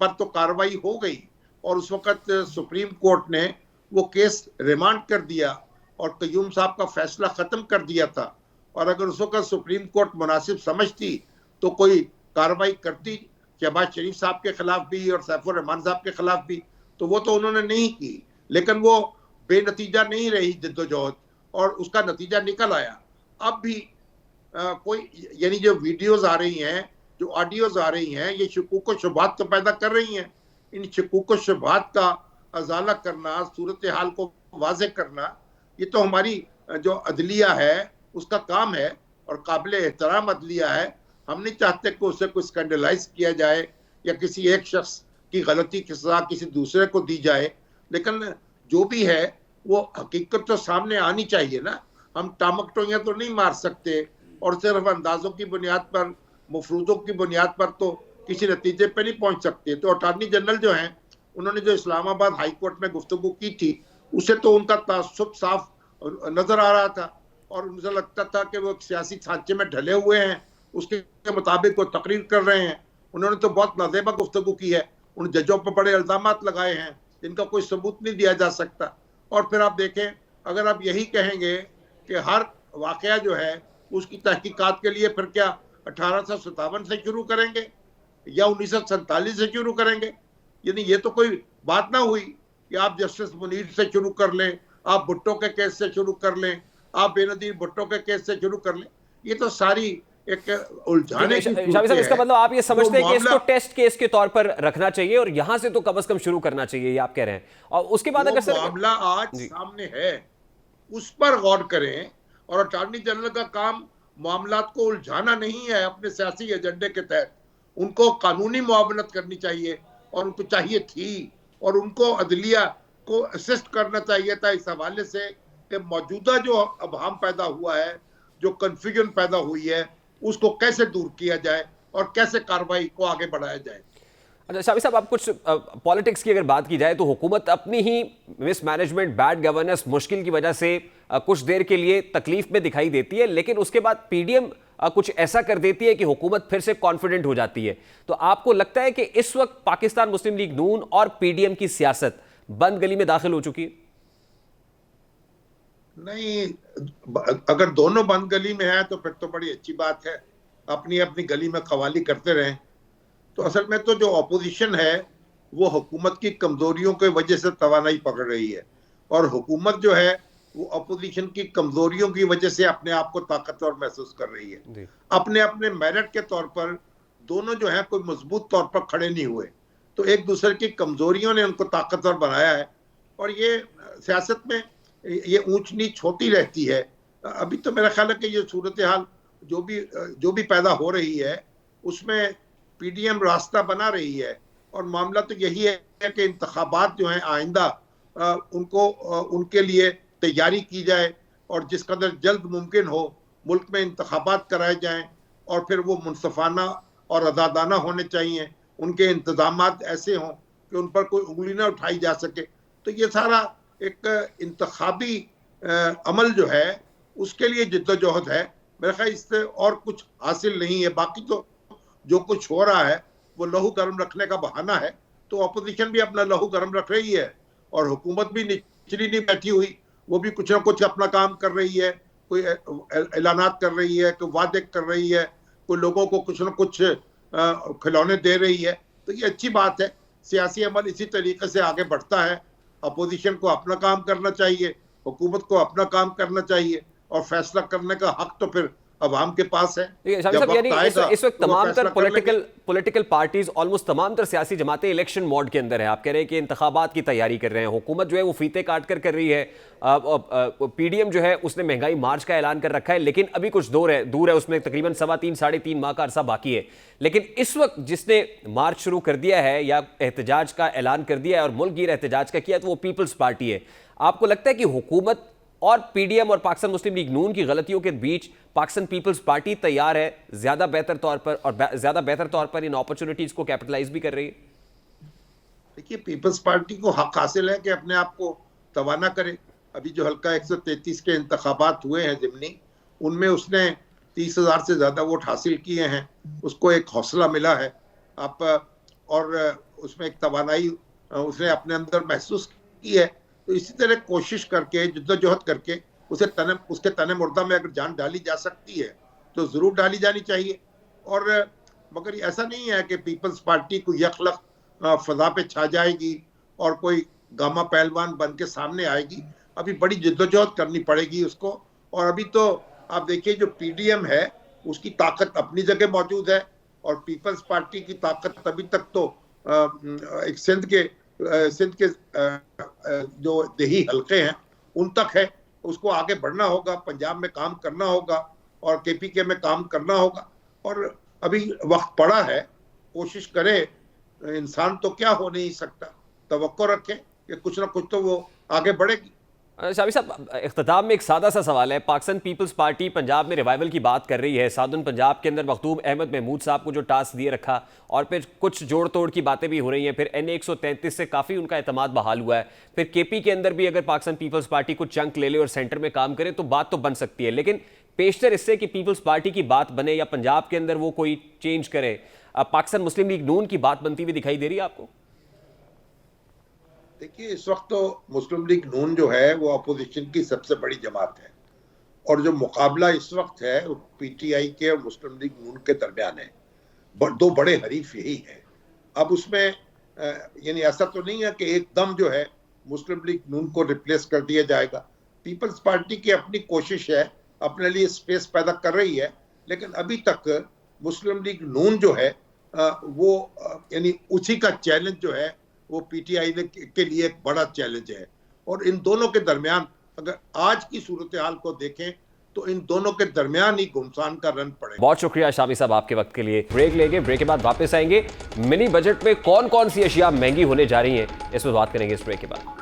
Speaker 6: पर तो कार्रवाई हो गई और उस वक़्त सुप्रीम कोर्ट ने वो केस रिमांड कर दिया और क़य्यूम साहब का फैसला ख़त्म कर दिया था। और अगर उस वक़्त सुप्रीम कोर्ट मुनासिब समझती तो कोई कार्रवाई करती शहबाज शरीफ साहब के खिलाफ भी और सैफुर रहमान साहब के खिलाफ भी, तो वो तो उन्होंने नहीं की। लेकिन वो बेनतीजा नहीं रही जद्दोजहद और उसका नतीजा निकल आया। अब भी कोई, यानी जो वीडियोस आ रही हैं, जो ऑडियोज आ रही हैं, ये शकूक व शुबहात तो पैदा कर रही हैं। इन शकूक व शुबहात का अजाला करना, सूरत हाल को वाज़ेह करना, ये तो हमारी जो अदलिया है उसका काम है और काबिल एहतराम अदलिया है। हम नहीं चाहते कि उसे कोई स्कैंडलाइज किया जाए या किसी एक शख्स की गलती की सज़ा किसी दूसरे को दी जाए, लेकिन जो भी है वो हकीकत तो सामने आनी चाहिए ना। हम टामकटोइयाँ तो नहीं मार सकते और सिर्फ अंदाजों की बुनियाद पर, मफरूज़ों की बुनियाद पर तो किसी नतीजे पर नहीं पहुँच सकते। तो अटॉर्नी जनरल जो हैं, उन्होंने जो इस्लामाबाद हाई कोर्ट में गुफ्तगू की थी, उसे तो उनका तासुब साफ नज़र आ रहा था और उनसे लगता था कि वो एक सियासी सांचे में ढले हुए हैं, उसके मुताबिक वो तकरीर कर रहे हैं। उन्होंने तो बहुत नाज़ेबा गुफ्तगू की है, उन जजों पर बड़े इल्ज़ामात लगाए हैं जिनका कोई सबूत नहीं दिया जा सकता। और फिर आप देखें, अगर आप यही कहेंगे कि हर वाक़या जो है उसकी तहकीकात के लिए फिर क्या 1857 से शुरू करेंगे या 1947 से शुरू करेंगे? यानी ये तो कोई बात ना हुई कि आप जस्टिस मुनीर से शुरू कर लें, आप भुट्टो के केस से शुरू कर लें, आप बेनज़ीर भुट्टो के केस से शुरू कर लें। ये तो सारी एक उलझाने की
Speaker 1: साहब, इसका मतलब आप ये समझते हैं कि इसको टेस्ट केस के तौर पर रखना चाहिए और यहां से तो कम से कम शुरू करना चाहिए, ये आप कह रहे हैं। और उसके बाद अगर
Speaker 6: मामला आज सामने है उस पर गौर करें। और अटॉर्नी जनरल का काम मामलात को उलझाना नहीं है अपने सियासी एजेंडे के तहत। उनको कानूनी मुआवनत करनी चाहिए और उनको चाहिए थी, और उनको अदलिया को असिस्ट करना चाहिए था इस हवाले से कि मौजूदा जो अभाम पैदा हुआ है, जो कन्फ्यूजन पैदा हुई है, उसको कैसे दूर किया जाए और कैसे कार्रवाई को आगे बढ़ाया जाए।
Speaker 1: अच्छा शाफी साहब, आप कुछ पॉलिटिक्स की अगर बात की जाए तो हुकूमत अपनी ही मिसमैनेजमेंट, बैड गवर्नेंस, मुश्किल की वजह से कुछ देर के लिए तकलीफ में दिखाई देती है, लेकिन उसके बाद पीडीएम कुछ ऐसा कर देती है कि हुकूमत फिर से कॉन्फिडेंट हो जाती है। तो आपको लगता है कि इस वक्त पाकिस्तान मुस्लिम लीग नून और पीडीएम की सियासत बंद गली में दाखिल हो चुकी है?
Speaker 6: नहीं, अगर दोनों बंद गली में है तो फिर तो बड़ी अच्छी बात है, अपनी अपनी गली में कवाली करते रहें। तो असल में तो जो अपोजिशन है वो हुकूमत की कमजोरियों की वजह से तवानाई पकड़ रही है, और हुकूमत जो है वो अपोजिशन की कमजोरियों की वजह से अपने आप को ताकतवर महसूस कर रही है। अपने अपने मेरिट के तौर पर दोनों जो है कोई मजबूत तौर पर खड़े नहीं हुए, तो एक दूसरे की कमजोरियों ने उनको ताकतवर बनाया है। और ये सियासत में ये ऊंच नीच होती रहती है। अभी तो मेरा ख्याल है कि ये सूरत हाल जो भी पैदा हो रही है उसमें पीडीएम रास्ता बना रही है। और मामला तो यही है कि इंतखाबात जो हैं आइंदा उनके लिए तैयारी की जाए और जिस कदर जल्द मुमकिन हो मुल्क में इंतखाबात कराए जाएं और फिर वो मुनसफाना और आज़ादाना होने चाहिए। उनके इंतजामात ऐसे हों कि उन पर कोई उंगली ना उठाई जा सके। तो ये सारा एक इंतखाबी अमल जो है उसके लिए जिद्दोजहद है। मेरे ख्याल इससे और कुछ हासिल नहीं है। बाकी तो जो कुछ हो रहा है वो लहू गर्म रखने का बहाना है। तो अपोजिशन भी अपना लहू गर्म रख रही है और हुकूमत भी निचली नहीं बैठी हुई, वो भी कुछ ना कुछ अपना काम कर रही है। कोई ऐलानात कर रही है, कोई वादे कर रही है, कोई लोगों को कुछ ना कुछ खिलौने दे रही है। तो ये अच्छी बात है। सियासी अमल इसी तरीके से आगे बढ़ता है। अपोजिशन को अपना काम करना चाहिए, हुकूमत को अपना काम करना चाहिए और फैसला करने का हक तो फिर अवाम के पास है।
Speaker 1: इस वक्त तमाम तर पॉलिटिकल पार्टीज, ऑलमोस्ट तमाम तर सियासी जमातें इलेक्शन मोड के अंदर है। आप कह रहे हैं कि इंतखाबात की तैयारी कर रहे हैं, हुकूमत जो है वो फीते काट कर रही है। पीडीएम जो है उसने महंगाई मार्च का ऐलान कर रखा है, लेकिन अभी कुछ दूर है, उसमें तकरीबन 3.5 माह का अरसा बाकी है। लेकिन इस वक्त जिसने मार्च शुरू कर दिया है या एहतजाज का ऐलान कर दिया है और मुल्क गिर एहतजाज का किया, तो वो पीपल्स पार्टी है। आपको लगता है कि हुकूमत और पीडीएम और पाकिस्तान मुस्लिम लीग नून की गलतियों के बीच पाकिस्तान पीपल्स पार्टी तैयार है ज्यादा बेहतर तौर पर इन अपॉर्चुनिटीज को कैपिटलाइज भी कर रही है?
Speaker 6: देखिए, पीपल्स पार्टी को हक हासिल है कि अपने आप को तवाना करे। अभी जो हल्का 133 के इंतखाबात हुए हैं ज़िमनी, उनमें उसने 30,000 से ज्यादा वोट हासिल किए हैं। उसको एक हौसला मिला है और उसमें एक तवानाई उसने अपने अंदर महसूस की है। तो इसी तरह कोशिश करके, जिद्दोजहद करके उसके तने मुर्दा में अगर जान डाली जा सकती है तो जरूर डाली जानी चाहिए। और मगर ऐसा नहीं है कि पीपल्स पार्टी को यखलक फजा पे छा जाएगी और कोई गामा पहलवान बन के सामने आएगी। अभी बड़ी जिद्दोजहद करनी पड़ेगी उसको। और अभी तो आप देखिए, जो पीडीएम है उसकी ताकत अपनी जगह मौजूद है और पीपल्स पार्टी की ताकत अभी तक तो एक सिंध के जो देही हलके हैं उन तक है। उसको आगे बढ़ना होगा, पंजाब में काम करना होगा और केपीके में काम करना होगा। और अभी वक्त पड़ा है, कोशिश करे। इंसान तो क्या हो नहीं सकता, तवक्को रखे कि कुछ ना कुछ तो वो आगे बढ़ेगी।
Speaker 1: शाबी साहब, इख्तिताम में एक सादा सा सवाल है। पाकिस्तान पीपल्स पार्टी पंजाब में रिवाइवल की बात कर रही है। सादुन पंजाब के अंदर मखदूम अहमद महमूद साहब को जो टास्क दिए रखा और फिर कुछ जोड़ तोड़ की बातें भी हो रही हैं। फिर NA-133 से काफ़ी उनका एतमाद बहाल हुआ है। फिर केपी के अंदर भी अगर पाकिस्तान पीपल्स पार्टी कुछ चंक ले ले और सेंटर में काम करे तो बात तो बन सकती है। लेकिन पेशतर इससे कि पीपल्स पार्टी की बात बने या पंजाब के अंदर वो कोई चेंज करे, पाकिस्तान मुस्लिम लीग नून की बात बनती हुई दिखाई दे रही है आपको?
Speaker 6: देखिए, इस वक्त तो मुस्लिम लीग नून जो है वो अपोजिशन की सबसे बड़ी जमात है और जो मुकाबला इस वक्त है वो पीटीआई के और मुस्लिम लीग नून के दरमियान है। दो बड़े हरीफ यही है। अब उसमें यानी ऐसा तो नहीं है कि एकदम जो है मुस्लिम लीग नून को रिप्लेस कर दिया जाएगा। पीपल्स पार्टी की अपनी कोशिश है, अपने लिए स्पेस पैदा कर रही है, लेकिन अभी तक मुस्लिम लीग नून जो है वो यानी उसी का चैलेंज जो है वो पीटीआई के लिए एक बड़ा चैलेंज है। और इन दोनों के दरमियान अगर आज की सूरत हाल को देखें तो इन दोनों के दरमियान ही घुमसान का रन पड़ेगा।
Speaker 1: बहुत शुक्रिया शामी साहब आपके वक्त के लिए। ब्रेक लेंगे, ब्रेक के बाद वापस आएंगे। मिनी बजट में कौन कौन सी अशिया महंगी होने जा रही हैं, इस पर बात करेंगे इस ब्रेक के बाद।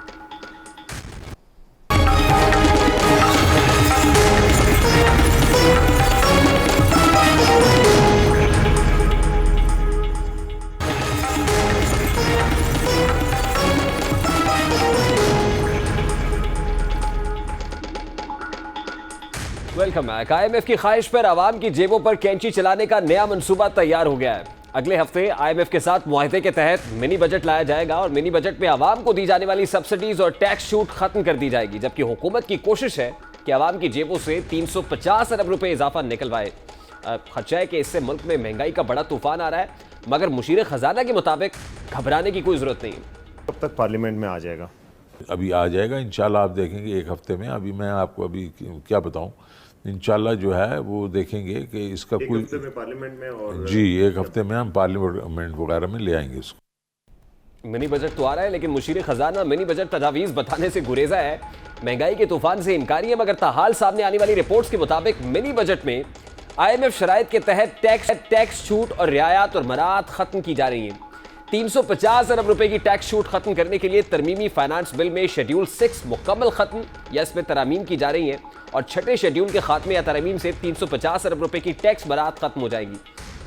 Speaker 1: Welcome back. IMF की ख्वाहिश पर आवाम की जेबों पर कैंची चलाने का नया मंसूबा तैयार हो गया है। अगले हफ्ते IMF के साथ मुआहदे के तहत मिनी बजट लाया जाएगा और मिनी बजट में आवाम को दी जाने वाली सब्सिडीज और टैक्स छूट खत्म कर दी जाएगी, जबकि हुकूमत की कोशिश है कि आवाम की जेबों से 350 अरब रुपए इजाफा निकलवाए। खर्चा है कि इससे मुल्क में महंगाई का बड़ा तूफान आ रहा है, मगर मुशीर खजाना के मुताबिक घबराने की कोई जरूरत नहीं है।
Speaker 7: कब तक पार्लियामेंट में आ जाएगा?
Speaker 8: अभी आ जाएगा इंशाल्लाह। आप देखेंगे एक हफ्ते में। अभी मैं आपको अभी क्या बताऊं, इंशाल्लाह जो है वो देखेंगे कि इसका कोई
Speaker 7: हफ्ते में पार्लियामेंट में और
Speaker 8: जी एक हफ्ते में हम पार्लियामेंट वगैरह में ले आएंगे इसको।
Speaker 1: मिनी बजट तो आ रहा है, लेकिन मुशीर खजाना मिनी बजट तजावीज़ बताने से गुरेजा है। महंगाई के तूफान से इनकारी है, मगर ताहाल सामने आने वाली रिपोर्ट्स के मुताबिक मिनी बजट में IMF शराइत के तहत टैक्स छूट और रियायत और मराहत खत्म की जा रही हैं। 350 अरब रुपए की टैक्स छूट खत्म करने के लिए तरमीमी फाइनेंस बिल में शेड्यूल 6 मुकम्मल खत्म या इसमें तरामीम की जा रही हैं और छठे शेड्यूल के खात्मे या तरमीम से 350 अरब रुपए की टैक्स बरात खत्म हो जाएगी।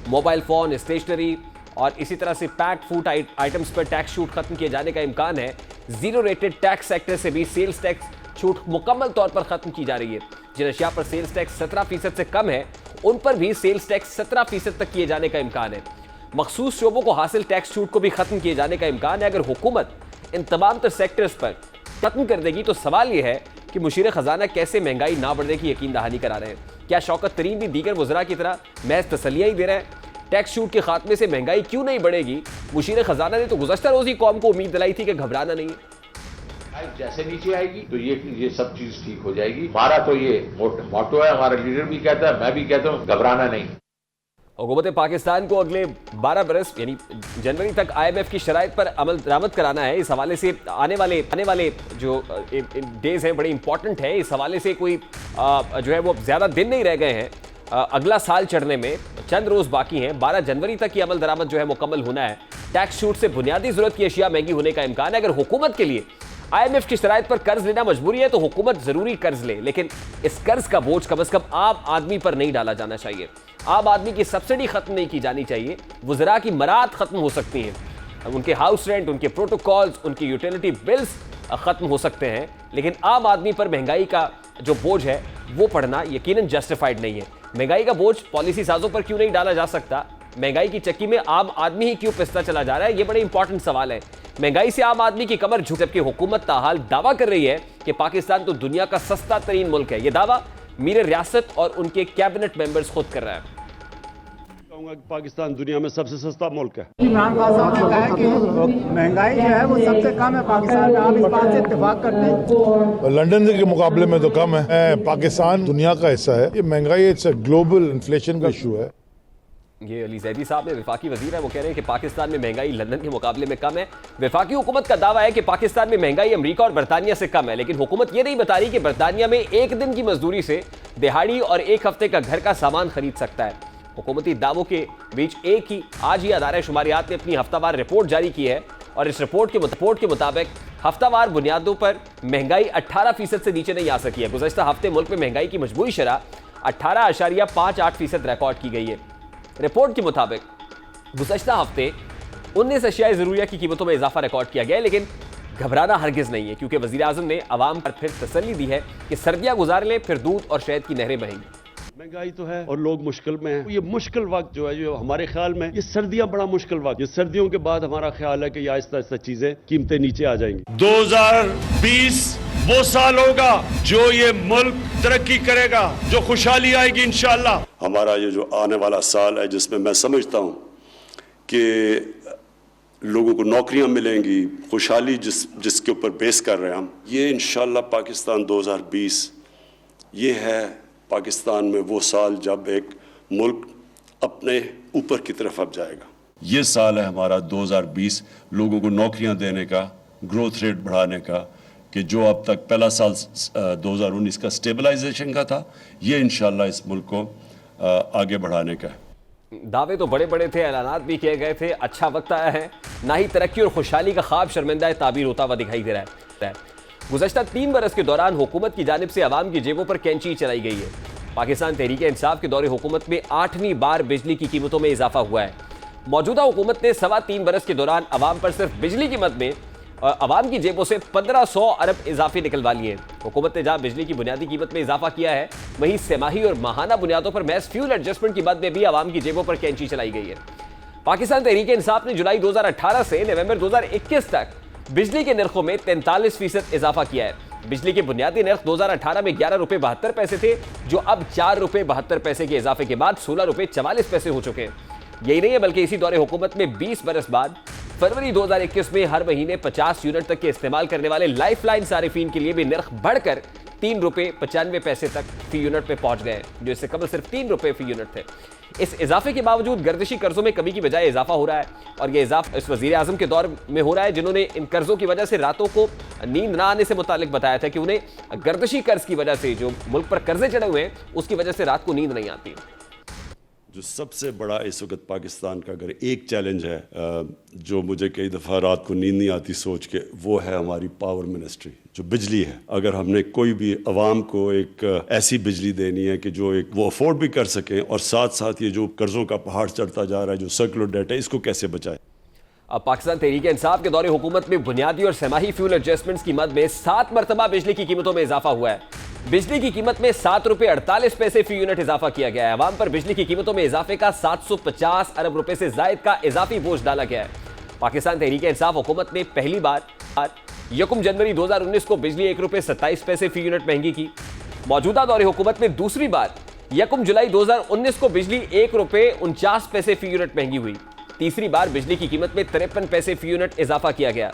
Speaker 1: मोबाइल फोन, स्टेशनरी और इसी तरह से पैक्ड फूड आइटम्स पर टैक्स छूट खत्म किए जाने का इम्कान है। जीरो रेटेड टैक्स सेक्टर से भी सेल्स टैक्स छूट मुकम्मल तौर पर खत्म की जा रही है। जिन अशिया पर सेल्स टैक्स 17% से कम है उन पर भी सेल्स टैक्स 17% तक किए जाने का इम्कान है। मखसूस शोबों को हासिल टैक्स छूट को भी खत्म किए जाने का इम्कान है। अगर हुकूमत इन तमाम तर सेक्टर्स पर खत्म कर देगी तो सवाल यह है कि मुशीर खजाना कैसे महंगाई ना बढ़ने की यकीन दहानी करा रहे हैं। क्या शौकत तरीन भी दीगर वज़रा की तरह महज तसलियाँ ही दे रहे हैं? टैक्स छूट के खात्मे से महंगाई क्यों नहीं बढ़ेगी? मुशीर खजाना ने तो गुज़श्ता रोज़ ही कौम को उम्मीद दिलाई थी कि घबराना नहीं है।
Speaker 9: जैसे नीचे आएगी तो ये सब चीज ठीक हो जाएगी। हमारा तो ये मोटो है, हमारा लीडर भी कहता है, मैं भी कहता हूँ, घबराना नहीं।
Speaker 1: हुकूमत पाकिस्तान को अगले 12 बरस यानी जनवरी तक IMF की शराइत पर अमल दरामद कराना है। इस हवाले से आने वाले जो डेज हैं बड़े इंपॉर्टेंट है। इस हवाले से कोई जो है वो ज़्यादा दिन नहीं रह गए हैं। अगला साल चढ़ने में चंद रोज़ बाकी हैं। 12 जनवरी तक की अमल दरामद जो है मुकम्मल होना है। टैक्स छूट से बुनियादी ज़रूरत की अशिया महंगी होने का इम्कान है। अगर हुकूमत के लिए IMF की शराइत पर कर्ज लेना मजबूरी है तो हुकूमत ज़रूरी कर्ज ले, लेकिन इस कर्ज का बोझ कम अज़ कम आम आदमी पर नहीं डाला जाना चाहिए। आम आदमी की सब्सिडी खत्म नहीं की जानी चाहिए। वज़रा की मराहत खत्म हो सकती हैं, उनके हाउस रेंट, उनके प्रोटोकॉल्स, उनकी यूटिलिटी बिल्स खत्म हो सकते हैं, लेकिन आम आदमी पर महंगाई का जो बोझ है वो पड़ना यकीनन जस्टिफाइड नहीं है। महंगाई का बोझ पॉलिसी साजों पर क्यों नहीं डाला जा सकता? महंगाई की चक्की में आम आदमी ही क्यों पिसता चला जा रहा है? ये बड़े इंपॉर्टेंट सवाल है। महंगाई से आम आदमी की कमर झुक, जबकि हुकूमत ताहाल दावा कर रही है कि पाकिस्तान तो दुनिया का सस्ता तरीन मुल्क है। यह दावा मीर रियासत और उनके कैबिनेट मेंबर्स खुद कर रहे हैं।
Speaker 10: कहूंगा कि पाकिस्तान दुनिया में सबसे सस्ता मुल्क है।
Speaker 11: इमरान खान साहब ने कहा कि महंगाई जो है वो सबसे कम है पाकिस्तान में। आप इस बात से इत्तेफाक करते हैं?
Speaker 12: लंदन के मुकाबले में तो कम है। पाकिस्तान दुनिया का हिस्सा है। ये महंगाई इट्स ग्लोबल इन्फ्लेशन का इशू है।
Speaker 1: ये अली जैदी साहब ने, वफाकी वजीर है, वो कह रहे हैं कि पाकिस्तान में महंगाई लंदन के मुकाबले में कम है। वफाकी हुकूमत का दावा है कि पाकिस्तान में महंगाई अमेरिका और बरतानिया से कम है, लेकिन हुकूमत ये नहीं बता रही कि बरतानिया में एक दिन की मजदूरी से दिहाड़ी और एक हफ्ते का घर का सामान खरीद सकता है। हुकूमती दावों के बीच आज ही अदारा शुमारियात ने अपनी हफ्तावार रिपोर्ट जारी की है और इस रिपोर्ट के मुताबिक हफ्तावार बुनियादों पर महंगाई 18% से नीचे नहीं आ सकी है। गुज़श्ता हफ्ते मुल्क में महंगाई की मजबूरी शरह 18.58% रिकॉर्ड की गई है। रिपोर्ट के मुताबिक गुज़श्ता हफ्ते 19 अशियाए ज़रूरिया की कीमतों में इजाफा रिकॉर्ड किया गया, लेकिन घबराना हरगिज़ नहीं है, क्योंकि वज़ीर आज़म ने अवाम पर फिर तसल्ली दी है कि सर्दियाँ गुजार लें, फिर दूध और शहद की नहरें बहेंगी।
Speaker 10: महंगाई तो है और लोग मुश्किल में हैं। ये मुश्किल वक्त जो है, जो हमारे ख्याल में ये सर्दियां बड़ा मुश्किल वक्त, ये सर्दियों के बाद हमारा ख्याल है कि ये आहिस्ता आहिस्ता चीजें कीमतें नीचे आ जाएंगी।
Speaker 13: 2020 वो साल होगा जो ये मुल्क तरक्की करेगा, जो खुशहाली आएगी इंशाअल्लाह।
Speaker 14: हमारा ये जो आने वाला साल है जिसमें मैं समझता हूँ कि लोगों को नौकरियां मिलेंगी, खुशहाली जिसके ऊपर बेस कर रहे हैं हम, ये इंशाअल्लाह पाकिस्तान 2020 ये है पाकिस्तान में वो साल जब एक मुल्क अपने ऊपर की तरफ अब जाएगा। ये साल है हमारा 2020 लोगों को नौकरियां देने का, ग्रोथ रेट बढ़ाने का, कि जो अब तक पहला साल 2019 का स्टेबलाइजेशन का था, ये इंशाल्लाह इस मुल्क को आगे बढ़ाने का है।
Speaker 1: दावे तो बड़े बड़े थे, ऐलानात भी किए गए थे। अच्छा वक्त आया है, ना ही तरक्की और खुशहाली का ख्वाब शर्मिंदा ताबीर होता हुआ दिखाई दे रहा है। गुज़श्ता 3 बरस के दौरान हुकूमत की जानिब से अवाम की जेबों पर कैंची चलाई गई है। पाकिस्तान तहरीक इंसाफ के दौरे हुकूमत में 8वीं बार बिजली की कीमतों में इजाफा हुआ है। मौजूदा हुकूमत ने 3.25 बरस के दौरान अवाम पर सिर्फ बिजली कीमत में अवाम की जेबों से 1500 अरब इजाफे निकलवा लिए हैं। हुकूमत ने जहां बिजली की बुनियादी कीमत में इजाफा किया है, वहीं सेमाही और माहाना बुनियादों पर महज फ्यूल एडजस्टमेंट की मद में भी अवाम की जेबों पर कैंची चलाई गई है। पाकिस्तान तहरीक इंसाफ ने जुलाई 2018 से नवंबर 2021 तक बिजली के नरखों में 43% इजाफा किया है। बिजली के बुनियादी नर्ख 2018 में 11 रुपये 72 पैसे थे, जो अब 4 रुपये 72 पैसे के इजाफे के बाद 16 रुपये 44 पैसे हो चुके हैं। यही नहीं है, बल्कि इसी दौरे हुकूमत में 20 बरस बाद फरवरी 2021 में हर महीने 50 यूनिट तक के इस्तेमाल करने वाले लाइफलाइन सारिफीन के लिए भी नर्ख बढ़कर 3 रुपये 95 पैसे तक फी यूनिट पे पहुंच गए, जो इससे कबल सिर्फ 3 रुपये फी यूनिट थे। इस इजाफे के बावजूद गर्दिशी कर्जों में कमी की बजाय इजाफा हो रहा है, और यह इजाफा इस वजीर आजम के दौर में हो रहा है, जिन्होंने इन कर्जों की वजह से रातों को नींद ना आने से मुतालिक बताया था कि उन्हें गर्दिशी कर्ज की वजह से, जो मुल्क पर कर्जे चढ़े हुए हैं, उसकी वजह से रात को नींद नहीं आती।
Speaker 14: जो सबसे बड़ा इस वक्त पाकिस्तान का अगर एक चैलेंज है जो मुझे कई दफ़ा रात को नींद नहीं आती सोच के, वो है हमारी पावर मिनिस्ट्री, जो बिजली है। अगर हमने कोई भी अवाम को एक ऐसी बिजली देनी है कि जो एक वो अफोर्ड भी कर सकें, और साथ साथ ये जो कर्जों का पहाड़ चढ़ता जा रहा है, जो सर्कुलर डेट है, इसको कैसे बचाएं।
Speaker 1: अब पाकिस्तान तहरीक इंसाफ के दौरे हुकूमत में बुनियादी और सेमाही फ्यूल एडजस्टमेंट्स की मद में 7 मरतबा बिजली की कीमतों में इजाफा हुआ है। बिजली की कीमत में 7 रुपए 48 पैसे फी यूनिट इजाफा किया गया है। अवाम पर बिजली की कीमतों में इजाफे का 750 अरब रुपए से जायद का इजाफी बोझ डाला गया है। पाकिस्तान तहरीक इंसाफ हुकूमत ने पहली बार 1 जनवरी 2019 को बिजली 1 रुपए 27 पैसे फी यूनिट महंगी की। मौजूदा दौरे हुकूमत में दूसरी बार 1 जुलाई 2019 को बिजली 1 रुपए 49 पैसे फी यूनिट महंगी हुई। तीसरी बार बिजली की कीमत में 53 पैसे फी यूनिट इजाफा किया गया।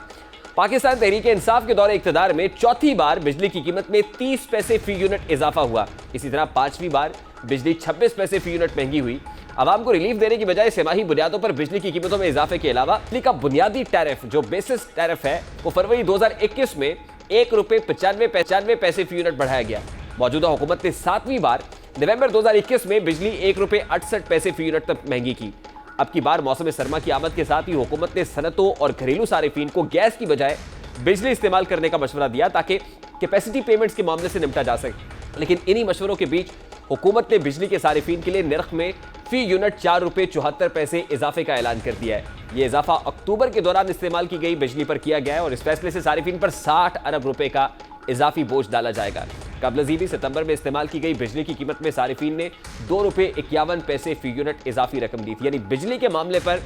Speaker 1: पाकिस्तान तहरीक इंसाफ के दौरे इक्तदार में चौथी बार बिजली की कीमत में 30 पैसे फी यूनिट इजाफा हुआ। इसी तरह 5वीं बार बिजली 26 पैसे फी यूनिट महंगी हुई। आवाम को रिलीफ देने की बजाय सेमाही बुनियादों पर बिजली की कीमतों में इजाफे के अलावा बिजली का बुनियादी टैरिफ जो बेसिस टैरिफ है वो फरवरी 2021 में 1 रुपए 95 पैसे फी यूनिट बढ़ाया गया। मौजूदा हुकूमत ने 7वीं बार नवंबर 2021 में बिजली 1 रुपए 68 पैसे फी यूनिट तक महंगी की। अब की बार मौसम सरमा की आमद के साथ ही हुकूमत ने सनतों और घरेलू सारिफीन को गैस की बजाय बिजली इस्तेमाल करने का मशवरा दिया ताकि कैपेसिटी पेमेंट्स के मामले से निपटा जा सके। लेकिन इन्हीं मशवरों के बीच हुकूमत ने बिजली के सारिफीन के लिए नर्ख में फी यूनिट 4 रुपए 74 पैसे इजाफे का ऐलान कर दिया है। यह इजाफा अक्टूबर के दौरान इस्तेमाल की गई बिजली पर किया गया है और इस फैसले से सारिफीन पर 60 अरब रुपए का इजाफी बोझ डाला जाएगा। कबल सितंबर में इस्तेमाल की गई बिजली की कीमत में सारिफीन ने 2 रुपए 51 पैसे फी यूनिट इजाफी रकम दी थी। यानी बिजली के मामले पर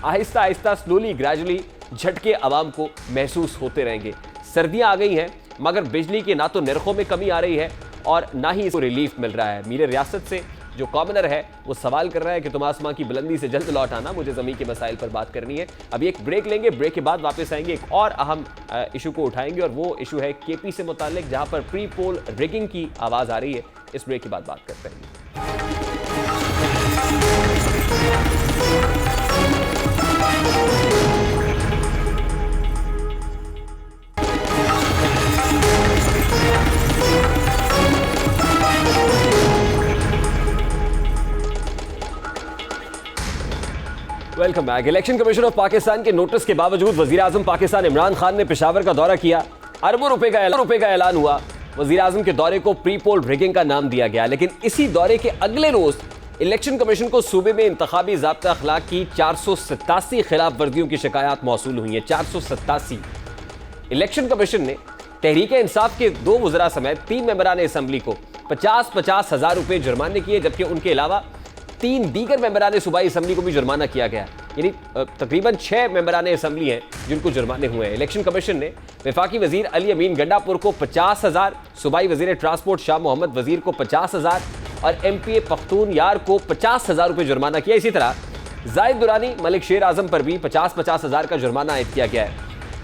Speaker 1: आहिस्ता आहिस्ता स्लोली ग्रेजुअली झटके आवाम को महसूस होते रहेंगे। सर्दियां आ गई हैं मगर बिजली के ना तो नरखों में कमी आ रही है और ना ही इसको रिलीफ मिल रहा है। मीर रियासत से जो कॉमनर है वो सवाल कर रहा है कि तुम आसमां की बुलंदी से जल्द लौट आना, मुझे ज़मीन के मसाइल पर बात करनी है। अभी एक ब्रेक लेंगे, ब्रेक के बाद वापस आएंगे, एक और अहम इशू को उठाएंगे और वो इशू है केपी से मुतालिक, जहां पर प्री पोल रिगिंग की आवाज़ आ रही है। इस ब्रेक के बाद बात करते हैं। Welcome back. Election commission of Pakistan के नोटिस के बावजूद वजीर आजम पाकिस्तान इमरान खान ने पेशावर का दौरा किया। अरबों रुपए का ऐलान हुआ। वजीर आजम के दौरे को प्री पोल रिगिंग का नाम दिया गया, लेकिन इसी दौरे के अगले रोज इलेक्शन कमीशन को सूबे में इंतखाबी ज़ाब्ता अखलाक की 487 खिलाफ वर्जियों की शिकायत मौसूल हुई है। 487। इलेक्शन कमीशन ने तहरीक इंसाफ के 2 वज़रा समेत 3 मेंबरान असम्बली को 50-50 हज़ार रुपये जुर्माने किए, जबकि उनके अलावा 3 दीगर मेंबरान सूबाई असम्बली को भी जुर्माना किया गया। यानी तकरीबन 6 मेंबरान असम्बली हैं जिनको जुर्माने हुए हैं। इलेक्शन कमीशन ने वफाकी वजीर अली अमीन गंडापुर को 50,000, सूबाई वजीर ट्रांसपोर्ट शाह मोहम्मद वजीर को 50,000 और MPA पख्तून यार को 50,000 रुपये जुर्माना किया। इसी तरह जाहिद दुरानी, मलिक शेर आजम पर भी 50-50 हज़ार का जुर्माना आयद किया गया है।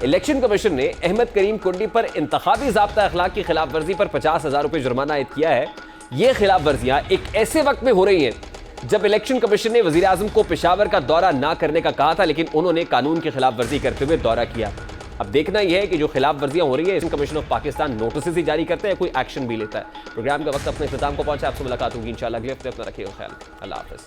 Speaker 1: इलेक्शन कमीशन ने अहमद करीम कुंडी पर इंतखाबी ज़ाब्ता अखलाक की खिलाफ वर्जी पर 50,000 रुपये जुर्माना आयद किया है। ये खिलाफ वर्जियाँ एक ऐसे वक्त में हो रही हैं जब इलेक्शन कमीशन ने वजीर आजम को पेशावर का दौरा ना करने का कहा था, लेकिन उन्होंने कानून की खिलाफ वर्जी करते हुए दौरा किया। अब देखना यह है कि जो खिलाफ वर्जियां हो रही है, election commission of Pakistan notice ही जारी करता है, कोई एक्शन भी लेता है। प्रोग्राम का वक्त अपने इख्तिताम को पहुंचा। आपसे मुलाकात होगी इंशाल्लाह अगले हफ्ते। अपना रखिएगा ख्याल। अल्लाह हाफ़िज़।